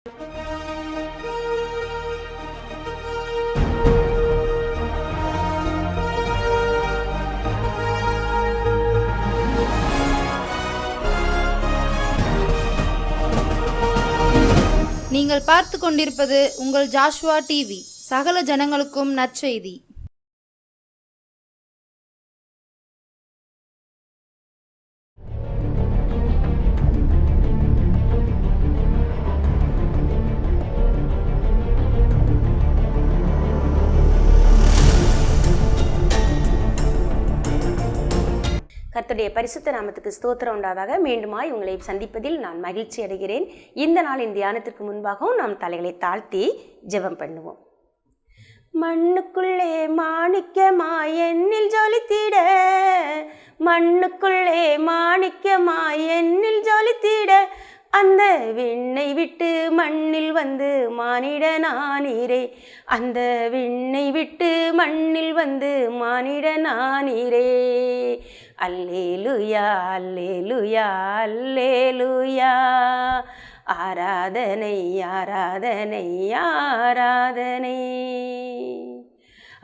நீங்கள் பார்த்து கொண்டிருப்பது உங்கள் ஜாஷ்வா டிவி. சகல ஜனங்களுக்கும் நற்செய்தி. கர்த்தருடைய பரிசுத்த நாமத்துக்கு ஸ்தோத்திரம் உண்டாதாக. மீண்டுமாய் உங்களை சந்திப்பதில் நான் மகிழ்ச்சி அடைகிறேன். இந்த நாளின் தியானத்திற்கு முன்பாகவும் நாம் தலைகளை தாழ்த்தி ஜெபம் பண்ணுவோம். மண்ணுக்குள்ளே மாணிக்கமாய் என்னில் ஜொலித்திட, மண்ணுக்குள்ளே மாணிக்கமாய் என்னில் ஜொலித்திட, அந்த விண்ணை விட்டு மண்ணில் வந்து மானிடனானீரே, அந்த விண்ணை விட்டு மண்ணில் வந்து மானிடனானீரே. அல்லேலூயா அல்லேலூயா அல்லேலூயா. ஆராதனை ஆராதனை ஆராதனை.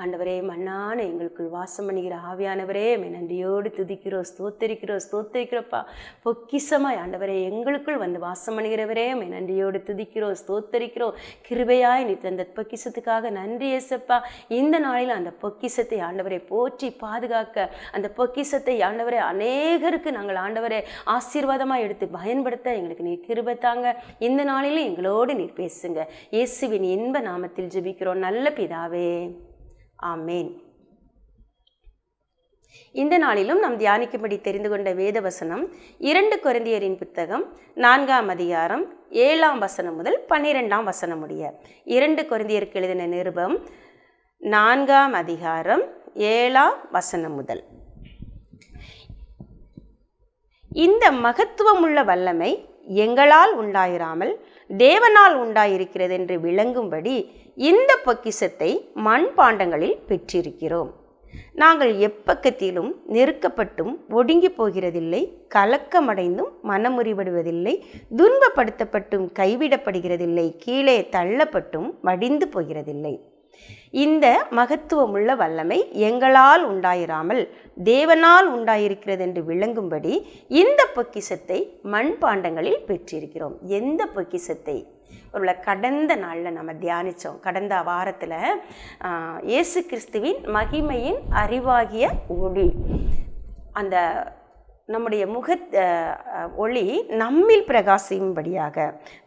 ஆண்டவரே, மண்ணான எங்களுக்குள் வாசம் பண்ணுகிற ஆவியானவரே, நன்றியோடு துதிக்கிறோம், ஸ்தோத்தரிக்கிறோப்பா. பொக்கிசமாய் ஆண்டவரே எங்களுக்குள் வந்து வாசம் பண்ணுகிறவரே, நன்றியோடு துதிக்கிறோம், ஸ்தோத்தரிக்கிறோம். கிருபையாய் நீ தந்த பொக்கிசத்துக்காக நன்றி ஏசப்பா. இந்த நாளில் அந்த பொக்கிசத்தை ஆண்டவரை போற்றி பாதுகாக்க, அந்த பொக்கிசத்தை ஆண்டவரை அநேகருக்கு நாங்கள் ஆண்டவரை ஆசீர்வாதமாக எடுத்து பயன்படுத்த எங்களுக்கு நீ கிருபை தாங்க. இந்த நாளிலும் எங்களோடு நீர் பேசுங்க. இயேசுவின் இன்ப நாமத்தில் ஜெபிக்கிறோம் நல்ல பிதாவே, ஆமேன். இந்த நாளிலும் நாம் தியானிக்கும்படி தெரிந்து கொண்ட வேத வசனம் 2 கொரிந்தியரின் புத்தகம் 4ஆம் அதிகாரம் 7ஆம் வசனம் முதல் 12ஆம் வசனம் முடிய. 2 கொரிந்தியருக்கு எழுதின நிருபம் 4ஆம் அதிகாரம் 7ஆம் வசனம் முதல். இந்த மகத்துவமுள்ள வல்லமை எங்களால் உண்டாயிராமல் தேவனால் உண்டாயிருக்கிறது என்று விளங்கும்படி இந்த பொக்கிஷத்தை மண்பாண்டங்களில் பெற்றிருக்கிறோம். நாங்கள் எப்பக்கத்திலும் நெருக்கப்பட்டும் ஒடுங்கி போகிறதில்லை, கலக்கமடைந்தும் மனமுறிபடுவதில்லை, துன்பப்படுத்தப்பட்டும் கைவிடப்படுகிறதில்லை, கீழே தள்ளப்பட்டும் மடிந்து போகிறதில்லை. இந்த மகத்துவமுள்ள வல்லமை எங்களால் உண்டாயிராமல் தேவனால் உண்டாயிருக்கிறது என்று விளங்கும்படி இந்த பொக்கிஷத்தை மண்பாண்டங்களில் பெற்றிருக்கிறோம். எந்த பொக்கிஷத்தை? ஒரு கடந்த நாளில் நம்ம தியானித்தோம். கடந்த வாரத்தில் இயேசு கிறிஸ்துவின் மகிமையின் அறிவாகிய ஒளி, அந்த நம்முடைய ஒளி நம்மில் பிரகாசிக்கும்படியாக,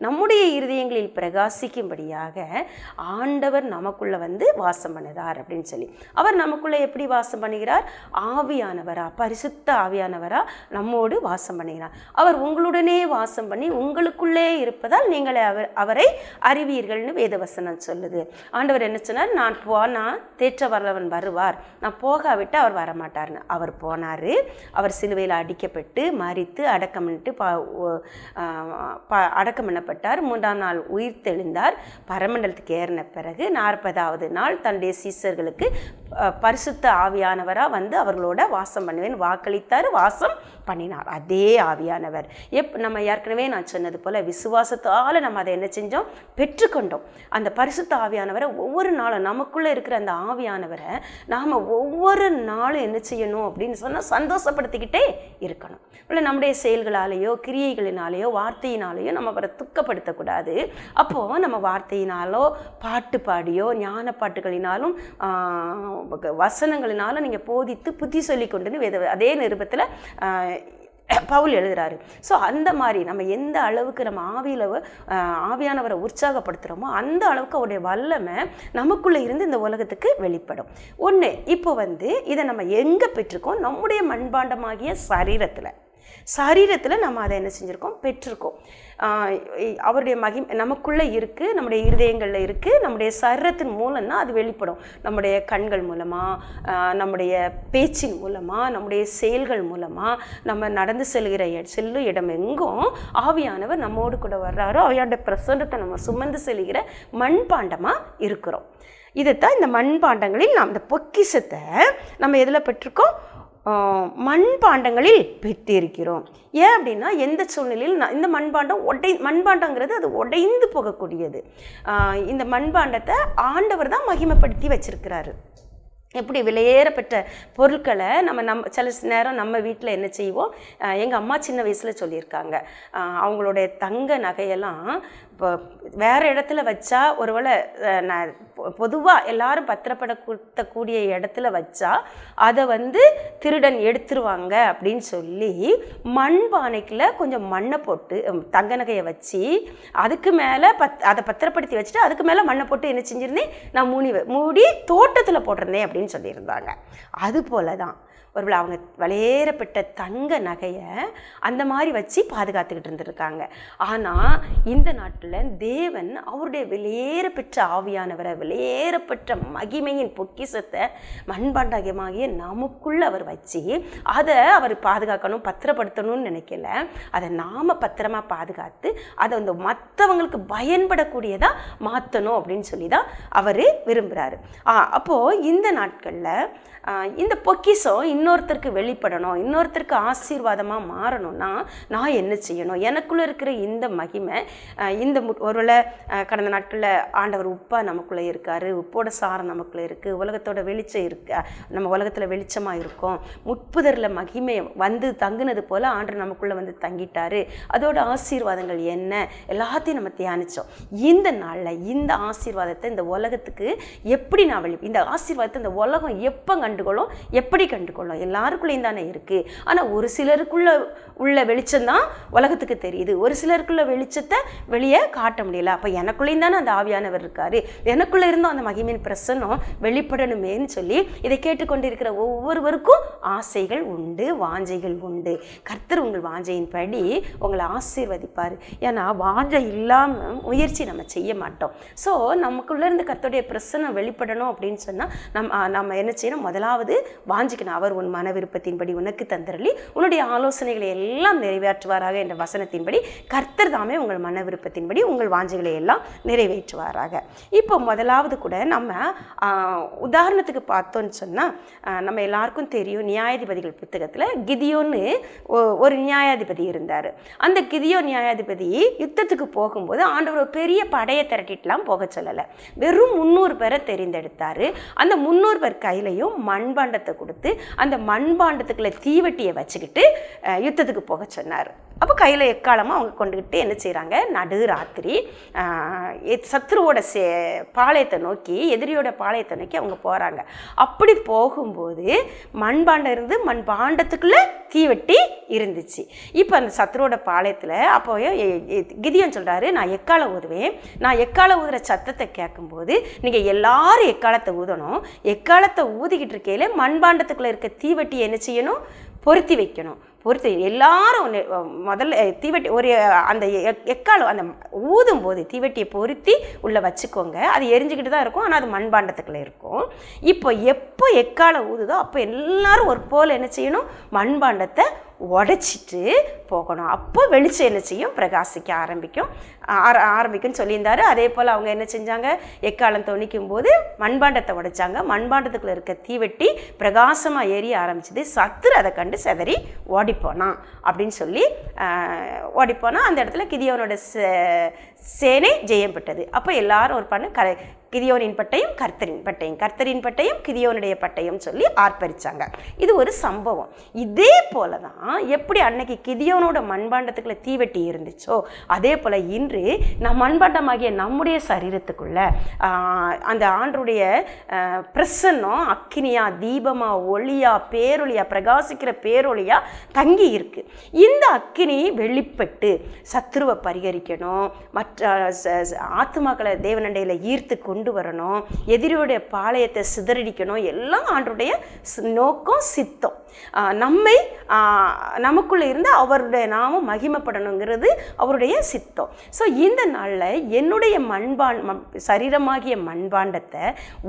நம்முடைய இருதயங்களில் பிரகாசிக்கும்படியாக ஆண்டவர் நமக்குள்ளே வந்து வாசம் பண்ணுகிறார் அப்படின்னு சொல்லி. அவர் நமக்குள்ளே எப்படி வாசம் பண்ணுகிறார்? ஆவியானவரா, பரிசுத்த ஆவியானவரா நம்மோடு வாசம் பண்ணுகிறார். அவர் உங்களுடனே வாசம் பண்ணி உங்களுக்குள்ளே இருப்பதால் நீங்கள் அவரை அறிவீர்கள்னு வேதவசனம் சொல்லுது. ஆண்டவர் என்ன சொன்னார்? நான் போனால் தேற்றவரவன் வருவார், நான் போகாவிட்டு அவர் வரமாட்டார்னு. அவர் போனார். அவர் சிலுவையில் அடிக்கப்பட்டு மரித்து அடக்கம் பண்ணப்பட்டார். 3ஆம் நாள் உயிர் தெழுந்தார். பரமண்டலத்துக்கு ஏறின பிறகு 40ஆவது நாள் தன்னுடைய சீசர்களுக்கு பரிசுத்த ஆவியானவராக வந்து அவர்களோட வாசம் பண்ணுவேன் வாக்களித்தார், வாசம் பண்ணினார். அதே ஆவியானவர் நம்ம ஏற்கனவே நான் சொன்னது போல் விசுவாசத்தால் நம்ம அதை என்ன செஞ்சோம்? பெற்றுக்கொண்டோம். அந்த பரிசுத்த ஆவியானவரை ஒவ்வொரு நாளும் நமக்குள்ளே இருக்கிற அந்த ஆவியானவரை நாம் ஒவ்வொரு நாளும் என்ன செய்யணும் அப்படின்னு சொன்னால் சந்தோஷப்படுத்திக்கிட்டே இருக்கணும். இல்லை நம்முடைய செயல்களாலேயோ கிரியைகளினாலேயோ வார்த்தையினாலேயோ நம்ம அவரை துக்கப்படுத்தக்கூடாது. அப்போது நம்ம வார்த்தையினாலோ பாட்டு பாடியோ ஞான பாட்டுகளினாலும் வசனங்களினாலும் நீங்கள் போதித்து புத்தி சொல்லி கொண்டுன்னு அதே நிருபத்தில் பவுல் எழுதுறாரு. ஸோ அந்த மாதிரி நம்ம எந்த அளவுக்கு நம்ம ஆவியானவரை உற்சாகப்படுத்துகிறோமோ அந்த அளவுக்கு அவருடைய வல்லமை நமக்குள்ளே இருந்து இந்த உலகத்துக்கு வெளிப்படும். ஒன்று, இப்போ இதை நம்ம எங்கே பெற்றிருக்கோம்? நம்முடைய மண்பாண்டமாகிய சரீரத்தில் நம்ம அதை என்ன செஞ்சுருக்கோம்? பெற்றிருக்கோம். அவருடைய நமக்குள்ளே இருக்குது, நம்முடைய இருதயங்களில் இருக்குது. நம்முடைய சரீரத்தின் மூலம்தான் அது வெளிப்படும். நம்முடைய கண்கள் மூலமாக, நம்முடைய பேச்சின் மூலமாக, நம்முடைய செயல்கள் மூலமாக, நம்ம நடந்து செல்லும் இடம் எங்கும் ஆவியானவர் நம்மோடு கூட வர்றாரோ அவையோட பிரசன்னத்தை நம்ம சுமந்து செல்கிற மண்பாண்டமாக இருக்கிறோம். இதைத்தான் இந்த மண்பாண்டங்களில் நாம் இந்த பொக்கிஷத்தை நம்ம எதில் பெற்றிருக்கோம்? மண்பாண்டங்களில் பெற்றிருக்கிறோம். ஏன் அப்படின்னா எந்த சூழ்நிலையில் இந்த மண்பாண்டங்கிறது அது உடைந்து போகக்கூடியது. இந்த மண்பாண்டத்தை ஆண்டவர் தான் மகிமைப்படுத்தி வச்சிருக்கிறாரு. எப்படி விலையேறப்பட்ட பொருட்களை நம்ம சில நேரம் நம்ம வீட்டில் என்ன செய்வோம், எங்கள் அம்மா சின்ன வயசில் சொல்லியிருக்காங்க, அவங்களுடைய தங்க நகையெல்லாம் இப்போ வேறு இடத்துல வச்சா ஒருவேளை பொதுவாக எல்லாரும் பத்திரப்படக்கூடிய இடத்துல வச்சா அதை திருடன் எடுத்துருவாங்க அப்படின்னு சொல்லி மண்பானைக்குள்ள கொஞ்சம் மண்ணை போட்டு தங்க நகையை வச்சு அதுக்கு மேலே அதை பத்திரப்படுத்தி வச்சுட்டு அதுக்கு மேலே மண்ணை போட்டு என்ன செஞ்சுருந்தேன், நான் மூடி தோட்டத்தில் போட்டிருந்தேன் அப்படின்னு சொல்லியிருந்தாங்க. அதுபோல தான் ஒருவேளை அவங்க விலையேறப்பட்ட தங்க நகையை அந்த மாதிரி வச்சு பாதுகாத்துக்கிட்டு இருந்திருக்காங்க. ஆனால் இந்த நாட்டில் தேவன் அவருடைய விலையேறப்பெற்ற ஆவியானவரை, விலையேறப்பட்ட மகிமையின் பொக்கிஷத்தை மண்பாண்டகமாகிய நமக்குள்ள அவர் வச்சு அதை அவர் பாதுகாக்கணும், பத்திரப்படுத்தணும்னு நினைக்கல. அதை நாம் பத்திரமா பாதுகாத்து அதை மற்றவங்களுக்கு பயன்படக்கூடியதாக மாற்றணும் அப்படின்னு சொல்லி தான் அவர் விரும்புகிறாரு. அப்போது இந்த நாட்களில் இந்த பொக்கிஷம் இன்னொருத்தருக்கு வெளிப்படணும், இன்னொருத்தருக்கு ஆசீர்வாதமாக மாறணும்னா நான் என்ன செய்யணும்? எனக்குள்ளே இருக்கிற இந்த மகிமை ஒருவேளை கடந்த நாட்களில் ஆண்டவர் உப்பாக நமக்குள்ளே இருக்கார், உப்போட சாரம் நமக்குள்ளே இருக்குது, உலகத்தோட வெளிச்சம் இருக்கு, நம்ம உலகத்தில் வெளிச்சமாக இருக்கும், முட்புதரில் மகிமை தங்குனது போல் ஆண்டவர் நமக்குள்ளே தங்கிட்டாரு, அதோட ஆசீர்வாதங்கள் என்ன எல்லாத்தையும் நம்ம தியானித்தோம். இந்த நாளில் இந்த ஆசீர்வாதத்தை இந்த உலகத்துக்கு எப்படி நான் இந்த ஆசீர்வாதத்தை இந்த உலகம் எப்போ கண்டுகொள்ளும், எப்படி கண்டுகொள்ளும்? எல்லாருக்குள்ளேயும் தானே இருக்குது. ஆனால் ஒரு சிலருக்குள்ள உள்ள வெளிச்சம் தான் உலகத்துக்கு தெரியுது, ஒரு சிலருக்குள்ள வெளிச்சத்தை வெளியே காட்ட முடியல. அப்போ எனக்குள்ளேயும் தானே அந்த ஆவியானவர் இருக்கார், எனக்குள்ளே இருந்தும் அந்த மகிமையின் பிரசன்னம் வெளிப்படணுமேன்னு சொல்லி இதை கேட்டுக்கொண்டிருக்கிற ஒவ்வொருவருக்கும் ஆசைகள் உண்டு, வாஞ்சைகள் உண்டு. கர்த்தர் உங்கள் வாஞ்சையின் படி உங்களை ஆசீர்வதிப்பார். ஏன்னா வாஞ்சை இல்லாமல் முயற்சி நம்ம செய்ய மாட்டோம். ஸோ நமக்குள்ளே இருந்து கர்த்தருடைய பிரசன்னம் வெளிப்படணும் அப்படின்னு சொன்னால் நம்ம என்ன செய்யணும்? முதலாவது வாஞ்சிக்கணும். அவர் உன் மன விருப்பத்தின்படி உனக்கு தந்தரளி உன்னுடைய ஆலோசனைகளை எல்லாம் நிறைவேற்றுவாராக என்ற வசனத்தின்படி கர்த்தர் தாமே உங்கள் மன விருப்பத்தின்படி உங்கள் வாஞ்சைகளை எல்லாம் நிறைவேற்றுவாராக. இப்போ முதலாவது கூட நம்ம உதாரணத்துக்கு பார்த்தோன்னு சொன்னால் நம்ம எல்லாருக்கும் தெரியும், நியாயாதிபதிகள் புத்தகத்தில் கிதியோன்னு ஒரு நியாயாதிபதி இருந்தார். அந்த கிதியோ நியாயாதிபதி யுத்தத்துக்கு போகும்போது ஆண்டவர் ஒரு பெரிய படையை திரட்டிட்டுலாம் போக சொல்லலை, வெறும் 300 பேரை தெரிந்தெடுத்தார். அந்த 300 பேர் கையிலையும் மண்பாண்டத்தை கொடுத்து அந்த மண்பாண்டத்துக்குள்ள தீவட்டியை வச்சுக்கிட்டு யுத்தத்துக்கு போக சொன்னார். அப்போ கையில் எக்காலமாக அவங்க கொண்டுக்கிட்டு என்ன செய்கிறாங்க, நடு ராத்திரி சத்ருவோட பாளையத்தை நோக்கி, எதிரியோட பாளையத்தை நோக்கி அவங்க போகிறாங்க. அப்படி போகும்போது மண்பாண்டம் இருந்து மண்பாண்டத்துக்குள்ளே தீவட்டி இருந்துச்சு. இப்போ அந்த சத்ருவோட பாளையத்தில் அப்போ கிதியோன் சொல்கிறாரு, நான் எக்காலம் ஊதுவேன், நான் எக்காலம் ஊதுற சத்தத்தை கேட்கும்போது நீங்கள் எல்லாரும் எக்காலத்தை ஊதணும், எக்காலத்தை ஊதிக்கிட்டு இருக்கையில் மண்பாண்டத்துக்குள்ளே இருக்க தீவட்டியை என்ன செய்யணும், பொருத்தி வைக்கணும். பொறுத்து எல்லாரும் முதல்ல தீவட்டி ஒரு அந்த எக்காலம் அந்த ஊதும் போது தீவட்டியை பொருத்தி உள்ளே வச்சுக்கோங்க. அது எரிஞ்சுக்கிட்டு தான் இருக்கும், ஆனால் அது மண்பாண்டத்துக்குள்ளே இருக்கும். இப்போ எப்போ எக்காலம் ஊதுதோ அப்போ எல்லாரும் ஒரு போல் என்ன செய்யணும், மண்பாண்டத்தை உடைச்சிட்டு போகணும். அப்போ வெளிச்சம் என்ன செய்யும், பிரகாசிக்க ஆரம்பிக்கும்னு சொல்லியிருந்தாரு. அதே போல் அவங்க என்ன செஞ்சாங்க, எக்காலம் தொனிக்கும் போது மண்பாண்டத்தை உடைச்சாங்க. மண்பாண்டத்துக்குள்ளே இருக்க தீவெட்டி பிரகாசமாக எரிய ஆரம்பிச்சது. சத்துரு அதை கண்டு செதறி ஓடிப்போனான் அப்படின்னு சொல்லி ஓடிப்போனால் அந்த இடத்துல கிதியோனோட சேனை ஜெயம் பெற்றது. அப்போ எல்லாரும் ஒரு பண்ண கிதியோனின் பட்டையும் கர்த்தரின் பட்டையும், கர்த்தரின் பட்டையும் கிதியோனுடைய பட்டையும் சொல்லி ஆர்ப்பரித்தாங்க. இது ஒரு சம்பவம். இதே போல தான் எப்படி அன்னைக்கு கிதியோனோட மண்பாண்டத்துக்குள்ள தீவெட்டி இருந்துச்சோ அதே போல் இன்று மண்பாண்டமாகிய நம்முடைய சரீரத்துக்குள்ள அந்த ஆண்டருடைய பிரசன்னம் அக்கினியா, தீபமா, ஒளியா, பேரொளியா, பிரகாசிக்கிற பேரொளியா தங்கி இருக்கு. இந்த அக்கினி வெளிப்பட்டு சத்ருவை பரிகரிக்கணும், மற்ற ஆத்துமாக்களை தேவனண்டையில் ஈர்த்து கொண்டு வரணும், எதிரியுடைய பாளையத்தை சிதறடிக்கணும். எல்லாம் ஆண்டருடைய நோக்கம், சித்தம். நமக்குள்ளே இருந்து அவருடைய நாமம் மகிமைப்படணுங்கிறது அவருடைய சித்தம். ஸோ இந்த நாளில் என்னுடைய சரீரமாகிய மண்பாண்டத்தை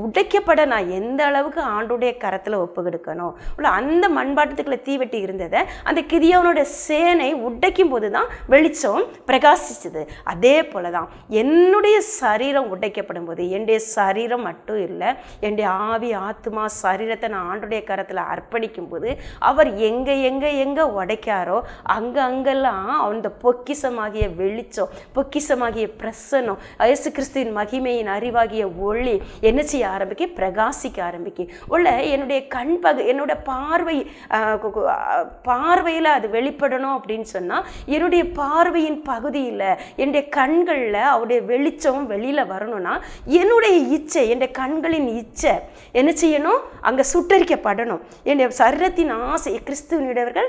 உடைக்கப்பட நான் எந்த அளவுக்கு ஆண்டுடைய கரத்தில் ஒப்பு கொடுக்கணும், அந்த மண்பாண்டத்துக்குள்ள தீவெட்டி இருந்ததை அந்த கிதியோனுடைய சேனை உடைக்கும் போது தான் வெளிச்சம் பிரகாசிச்சது. அதே போல தான் என்னுடைய சரீரம் உடைக்கப்படும் போது, என்னுடைய சரீரம் மட்டும் இல்லை, என்னுடைய ஆவி ஆத்மா சரீரத்தை நான் ஆண்டுடைய கரத்தில் அர்ப்பணிக்கும் போது அவர் எங்கே எங்கே எங்கே உடைக்காரோ அங்கெல்லாம் அந்த பொக்கிசமாகிய வெளிச்சம், பொக்கிசமாகிய பிரசன்னம், இயேசு கிறிஸ்துவின் மகிமையின் அறிவாகிய ஒளி என்ன செய்ய ஆரம்பிக்க, பிரகாசிக்க ஆரம்பிக்க உள்ள என்னுடைய என்னோட பார்வையில் அது வெளிப்படணும் அப்படின்னு சொன்னால் என்னுடைய பார்வையின் பகுதியில் என்னுடைய கண்களில் அவருடைய வெளிச்சம் வெளியில் வரணும்னா என்னுடைய இச்சை, என்னுடைய கண்களின் இச்சை என்ன செய்யணும், அங்கே சுட்டரிக்கப்படணும். என்னுடைய சரீரத்தின் ஆசை, கிறிஸ்துவனுடையவர்கள்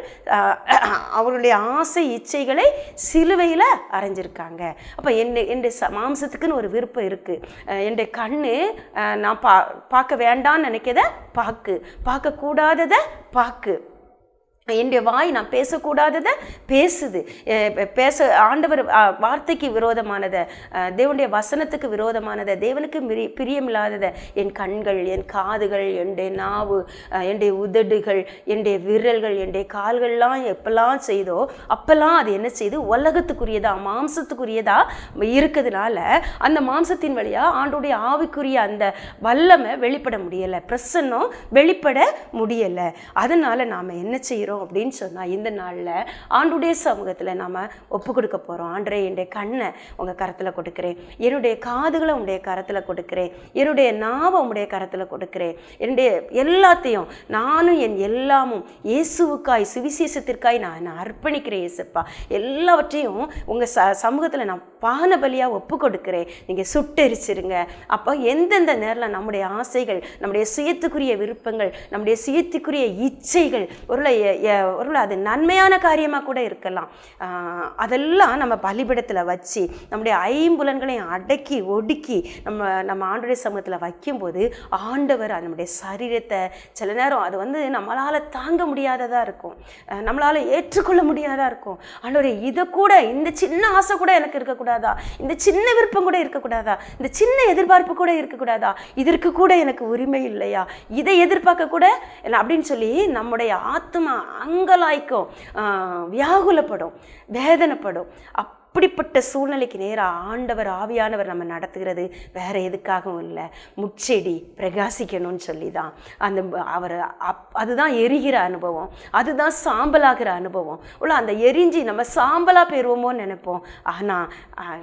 அவருடைய ஆசை இச்சைகளை சிலுவையில் அரைஞ்சிருக்காங்க. அப்போ என்னுடைய மாம்சத்துக்குன்னு ஒரு விருப்பம் இருக்குது. என்னுடைய கண்ணு நான் பார்க்க வேண்டான்னு நினைக்கிறத பார்க்கக்கூடாததை பார்க்கு. என்னுடைய வாய் நான் பேசக்கூடாததை பேசுது. ஆண்டவர் வார்த்தைக்கு விரோதமானதை, தேவனுடைய வசனத்துக்கு விரோதமானதை, தேவனுக்கு பிரியமில்லாததை என் கண்கள், என் காதுகள், என்னுடைய நாவு, என்னுடைய உதடுகள், என்னுடைய விரல்கள், என்னுடைய கால்கள்லாம் எப்பெல்லாம் செய்தோ அப்பெல்லாம் அது என்ன செய்து உலகத்துக்குரியதா, மாம்சத்துக்குரியதா இருக்கிறதுனால அந்த மாம்சத்தின் வழியாக ஆண்டுடைய ஆவிக்குரிய அந்த வல்லமை வெளிப்பட முடியலை, பிரசன்னம் வெளிப்பட முடியலை. அதனால் நாம் என்ன செய்கிறோம் அப்படின்னு சொன்னால், இந்த நாளில் ஆண்டுடைய சமூகத்தில் நாம் ஒப்பு கொடுக்க போகிறோம். ஆண்டரே, என்னுடைய கண்ணை உங்கள் கரத்தில் கொடுக்குறேன், என்னுடைய காதுகளை உங்களுடைய கரத்தில் கொடுக்குறேன், என்னுடைய நாவை உங்களுடைய கரத்தில் கொடுக்குறேன், என்னுடைய எல்லாத்தையும் நானும் என் எல்லாமும் இயேசுவுக்காய் சுவிசேஷத்திற்காய் நான் அர்ப்பணிக்கிறேன். இயேசுப்பா, எல்லாவற்றையும் உங்கள் சமூகத்தில் நான் பான பலியாக ஒப்பு கொடுக்குறேன். நீங்கள் சுட்டெரிச்சிருங்க. அப்போ எந்தெந்த நேரில் நம்முடைய ஆசைகள், நம்முடைய சுயத்துக்குரிய விருப்பங்கள், நம்முடைய சுயத்துக்குரிய இச்சைகள் ஒரு அது நன்மையான காரியமாக கூட இருக்கலாம், அதெல்லாம் நம்ம பலிபீடத்தில் வச்சு நம்முடைய ஐம்புலன்களையும் அடக்கி ஒடுக்கி நம்ம ஆண்டுடைய சமூகத்தில் வைக்கும்போது ஆண்டவர் நம்முடைய சரீரத்தை சில நேரம் அது நம்மளால் தாங்க முடியாததாக இருக்கும், நம்மளால் ஏற்றுக்கொள்ள முடியாததாக இருக்கும். ஆண்டவரே, இதை கூட, இந்த சின்ன ஆசை கூட எனக்கு இருக்கக்கூடாதா, இந்த சின்ன விருப்பம் கூட இருக்கக்கூடாதா, இந்த சின்ன எதிர்பார்ப்பு கூட இருக்கக்கூடாதா, இதற்கு கூட எனக்கு உரிமை இல்லையா, இதை எதிர்பார்க்க கூட அப்படின்னு சொல்லி நம்முடைய ஆத்மா அங்கலாய்க்கும், வியாகுலப்படும், வேதனைப்படும். அப்படிப்பட்ட சூழ்நிலைக்கு நேராக ஆண்டவர் ஆவியானவர் நம்ம நடத்துகிறது வேற எதுக்காகவும் இல்லை, முச்செடி பிரகாசிக்கணும்னு சொல்லி தான். அவர் அதுதான் எரிகிற அனுபவம், அதுதான் சாம்பலாகிற அனுபவம். அந்த எரிஞ்சி நம்ம சாம்பலாக பெறுவோமோன்னு நினைப்போம். ஆனால்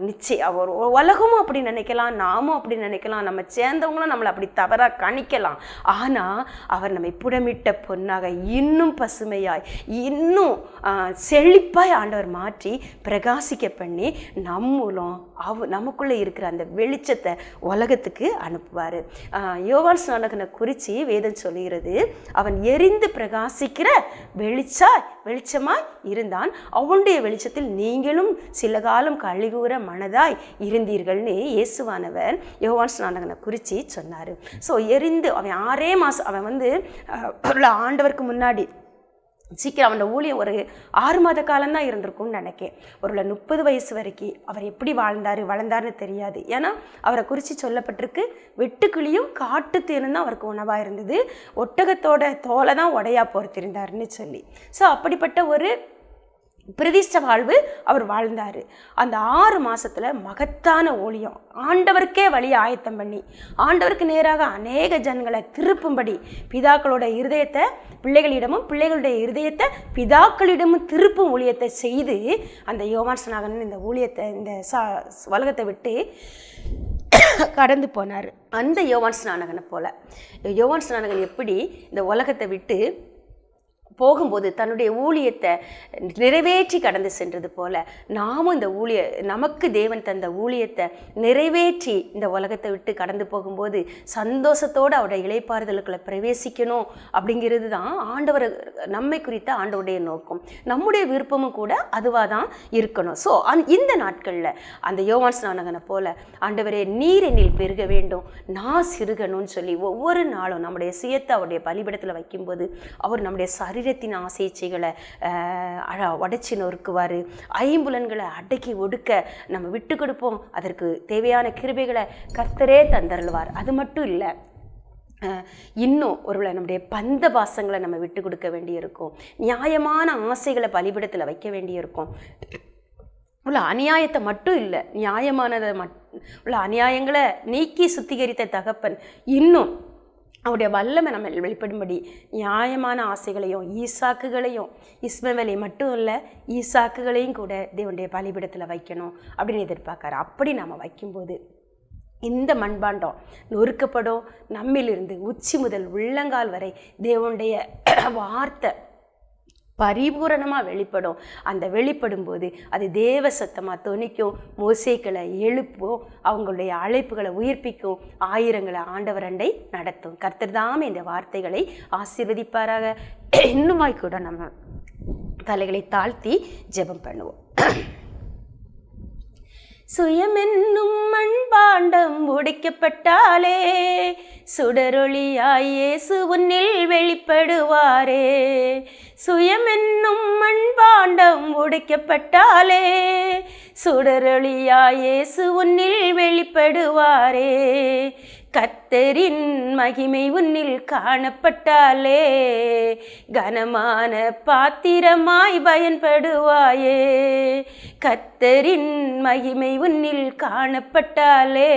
நிச்சயம் ஒரு உலகமும் அப்படி நினைக்கலாம், நாமும் அப்படி நினைக்கலாம், நம்ம சேர்ந்தவங்களும் நம்மளை அப்படி தவறாக கணிக்கலாம். ஆனால் அவர் நம்மை புடமிட்ட பொன்னாக இன்னும் பசுமையாய், இன்னும் செழிப்பாய் ஆண்டவர் மாற்றி பிரகாசிக்க பண்ணி நமக்குள்ளே இருக்கிற அந்த வெளிச்சத்தை உலகத்துக்கு அனுப்புவார். யோவான் ஸ்நானகனை குறித்து வேதம் சொல்லுகிறது, அவன் எரிந்து பிரகாசிக்கிற வெளிச்சமாய் இருந்தான், அவனுடைய வெளிச்சத்தில் நீங்களும் சில காலம் கழிவுற மனதாய் இருந்தீர்கள்னு இயேசுவானவர் யோவான் ஸ்நானகனை குறித்து சொன்னார். ஸோ எரிந்து அவன் 6 மாதம் அவன் ஆண்டவருக்கு முன்னாடி சீக்கிரம் அவனோட ஊழியம் ஒரு 6 மாத காலம்தான் இருந்திருக்கும்னு நினைக்கேன். ஒரு 30 வயசு வரைக்கும் அவர் எப்படி வளர்ந்தார்னு தெரியாது. ஏன்னா அவரை குறித்து சொல்லப்பட்டிருக்கு, வெட்டுக்கிளியும் காட்டு தேனும் தான் அவருக்கு உணவாக இருந்தது, ஒட்டகத்தோட தோலை தான் உடையா பொறுத்திருந்தாருன்னு சொல்லி. ஸோ அப்படிப்பட்ட ஒரு பிரதிஷ்ட வாழ்வு அவர் வாழ்ந்தார். அந்த 6 மாதத்தில் மகத்தான ஊழியம், ஆண்டவருக்கே வழியை ஆயத்தம் பண்ணி ஆண்டவருக்கு நேராக அநேக ஜனங்களை திருப்பும்படி பிதாக்களோட இருதயத்தை பிள்ளைகளிடமும் பிள்ளைகளுடைய இருதயத்தை பிதாக்களிடமும் திருப்பும் ஊழியத்தை செய்து அந்த யோவான் ஸ்நானகன் இந்த ஊழியத்தை இந்த உலகத்தை விட்டு கடந்து போனார். அந்த யோவான் ஸ்நானகனை போல யோவான் ஸ்நானகன் எப்படி இந்த உலகத்தை விட்டு போகும்போது தன்னுடைய ஊழியத்தை நிறைவேற்றி கடந்து சென்றது போல நாமும் இந்த நமக்கு தேவன் தந்த ஊழியத்தை நிறைவேற்றி இந்த உலகத்தை விட்டு கடந்து போகும்போது சந்தோஷத்தோடு அவருடைய இளைப்பாறுதலுக்குள்ள பிரவேசிக்கணும் அப்படிங்கிறது தான் ஆண்டவர் நம்மை குறித்த ஆண்டவருடைய நோக்கம். நம்முடைய விருப்பமும் கூட அதுவாக தான் இருக்கணும். ஸோ இந்த நாட்களில் அந்த யோவான் ஸ்நானகனை போல ஆண்டவரே நீர் என்னில் பெருக வேண்டும், நான் சிறுகணும்னு சொல்லி ஒவ்வொரு நாளும் நம்முடைய சுயத்தை அவருடைய பலிபீடத்தில் வைக்கும்போது அவர் நம்முடைய சரீரத்தின் ஆசைச்சைகளை உடைச்சி நொறுக்குவார், ஐம்புலன்களை அடக்கி ஒடுக்க நம்ம விட்டு கொடுப்போம். அதற்கு தேவையான கிருபைகளை கர்த்தரே தந்தருள்வார். அது மட்டும் இல்லை, இன்னும் ஒருவேளை நம்முடைய பந்த பாசங்களை நம்ம விட்டு கொடுக்க வேண்டியிருக்கும், நியாயமான ஆசைகளை பலிபீடத்தில் வைக்க வேண்டியிருக்கும். அநியாயத்தை மட்டும் இல்லை, நியாயமானதை உள்ள அநியாயங்களை நீக்கி சுத்திகரித்த தகப்பன் இன்னும் அவருடைய வல்லமை நம்ம வெளிப்படும்படி நியாயமான ஆசைகளையும் ஈசாக்குகளையும் இஸ்மவேலை மட்டும் இல்லை ஈசாக்குகளையும் கூட தேவனுடைய பலிபீடத்தில் வைக்கணும் அப்படின்னு எதிர்பார்க்காரு. அப்படி நாம் வைக்கும்போது இந்த மண்பாண்டம் நொறுக்கப்படும். நம்மிலிருந்து உச்சி முதல் உள்ளங்கால் வரை தேவனுடைய வார்த்தை பரிபூரணமாக வெளிப்படும். அந்த வெளிப்படும் போது அது தேவ சத்தமாக தொனிக்கும், மோசேக்களை எழுப்பும், அவங்களுடைய அழைப்புகளை உயிர்ப்பிக்கும், ஆயிரங்களை ஆண்டவர் அண்டை நடத்தும். கர்த்தர் தாமே இந்த வார்த்தைகளை ஆசீர்வதிப்பாராக. இன்னுமாய் கூட நம்ம தலைகளை தாழ்த்தி ஜெபம் பண்ணுவோம். சுயமென்னும் மண்பாண்டம் உடைக்கப்பட்டாலே சுடரொளியாய் இயேசு உன்னில் வெளிப்படுவாரே. சுயமென்னும் மண்பாண்டம் உடைக்கப்பட்டாலே சுடரொளியாய் இயேசு உன்னில் வெளிப்படுவாரே. கர்த்தரின் மகிமை உன்னில் காணப்பட்டாலே கனமான பாத்திரமாய் பயன்படுவாயே. கர்த்தரின் மகிமை உன்னில் காணப்பட்டாலே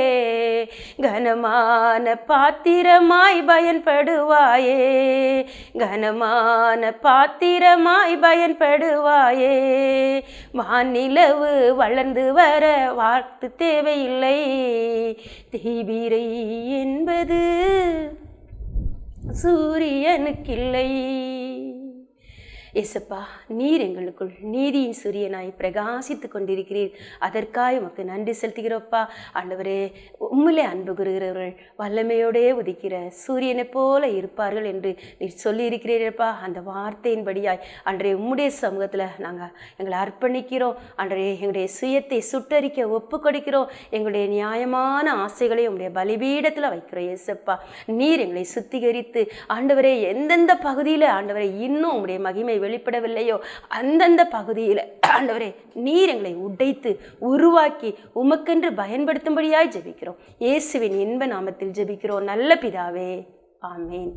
கனமான பாத்திரமாய் பயன்படுவாயே. கனமான பாத்திரமாய் பயன்படுவாயே. வானிலவு வளர்ந்து வர வார்த்து தேவையில்லை, தீவிரை என்பது சூரியனுக்கில்லை. ஏசப்பா, நீர் எங்களுக்குள் நீதியின் சூரியனாய் பிரகாசித்து கொண்டிருக்கிறீர். அதற்காக உமக்கு நன்றி செலுத்துகிறோப்பா. ஆண்டவரே, உம்மிலே அன்பு கூறுகிறவர்கள் வல்லமையோடே உதிக்கிற சூரியனை போல இருப்பார்கள் என்று நீர் சொல்லியிருக்கிறீரப்பா. அந்த வார்த்தையின்படியாய் அன்றைய உம்முடைய சமூகத்தில் நாங்கள் எங்களை அர்ப்பணிக்கிறோம். அன்றைய எங்களுடைய சுயத்தை சுட்டரிக்க ஒப்பு கொடுக்கிறோம். எங்களுடைய நியாயமான ஆசைகளை உங்களுடைய பலிபீடத்தில் வைக்கிறோம். ஏசப்பா, நீர் எங்களை சுத்திகரித்து ஆண்டவரே, எந்தெந்த பகுதியில் ஆண்டவரை இன்னும் உங்களுடைய மகிமை வெளிப்படவில்லையோ அந்தந்த பகுதியில் ஆண்டவரே நீர் எங்களை உடைத்து உருவாக்கி உமக்கென்று பயன்படுத்தும்படியாய் ஜெபிக்கிறோம். இயேசுவின் இன்ப நாமத்தில் ஜெபிக்கிறோம் நல்ல பிதாவே, ஆமேன்.